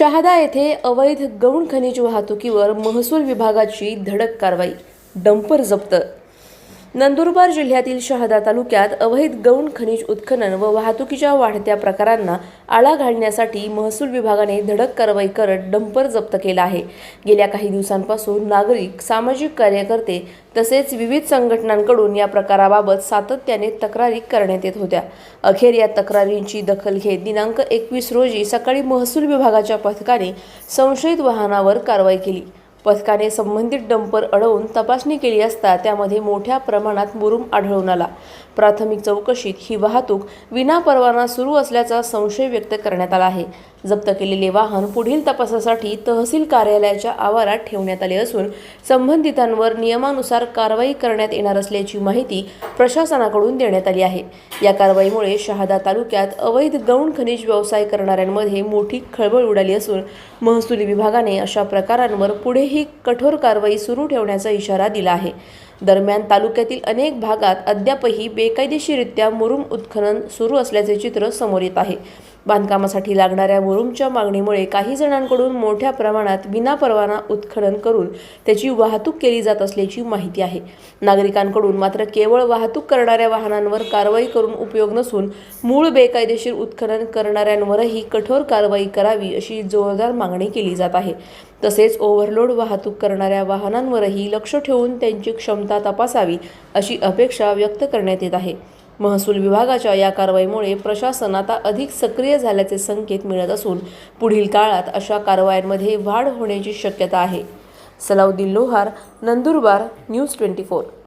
शहादा येथे अवैध गौण खनिज वाहतुकीवर महसूल विभागाची धडक कारवाई, डंपर जप्त। नंदुरबार जिल्ह्यातील शहादा तालुक्यात अवैध गौण खनिज उत्खनन व वाहतुकीच्या वाढत्या प्रकारांना आळा घालण्यासाठी महसूल विभागाने धडक कारवाई करत डंपर जप्त केला आहे। गेल्या काही दिवसांपासून नागरिक, सामाजिक कार्यकर्ते तसेच विविध संघटनांकडून या प्रकाराबाबत सातत्याने तक्रारी करण्यात येत होत्या। अखेर या तक्रारींची दखल घेत दिनांक 21 रोजी सकाळी महसूल विभागाच्या पथकाने संशयित वाहनावर कारवाई केली। पथकाने संबंधित डंपर अडवून तपासणी केली असता त्यामध्ये मोठ्या प्रमाणात मुरुम आढळून आला। प्राथमिक चौकशीत ही वाहतूक विनापरवाना सुरू असल्याचा संशय व्यक्त करण्यात आला आहे। जप्त केलेले वाहन पुढील तपासासाठी तहसील कार्यालयाच्या आवारात ठेवण्यात आले असून संबंधितांवर नियमानुसार कारवाई करण्यात येणार असल्याची माहिती प्रशासनाकडून देण्यात आली आहे। या कारवाईमुळे शहादा तालुक्यात अवैध गौण खनिज व्यवसाय करणाऱ्यांमध्ये मोठी खळबळ उडाली असून महसूल विभागाने अशा प्रकारांवर पुढेही कठोर कारवाई सुरू ठेवण्याचा इशारा दिला आहे। दरम्यान तालुक्यातील अनेक भागात अद्यापही बेकायदेशीररित्या मुरुम उत्खनन सुरू असल्याचे चित्र समोर येत आहे। बांधकामासाठी लागणाऱ्या मुरुमच्या मागणीमुळे काही जणांकडून मोठ्या प्रमाणात विनापरवाना उत्खनन करून त्याची वाहतूक केली जात असल्याची माहिती आहे। नागरिकांकडून मात्र केवळ वाहतूक करणाऱ्या वाहनांवर कारवाई करून उपयोग नसून मूळ बेकायदेशीर उत्खनन करणाऱ्यांवरही कठोर कारवाई करावी अशी जोरदार मागणी केली जात आहे। तसेच ओव्हरलोड वाहतूक करणाऱ्या वाहनांवरही लक्ष ठेवून त्यांची क्षमता तपासावी अशी अपेक्षा व्यक्त करण्यात येत आहे। महसूल विभागाच्या या कारवाईमुळे प्रशासन आता अधिक सक्रिय झाल्याचे संकेत मिळत असून पुढील काळात अशा कारवायांमध्ये वाढ होण्याची शक्यता आहे। सलाउद्दीन लोहार, नंदुरबार, न्यूज 24।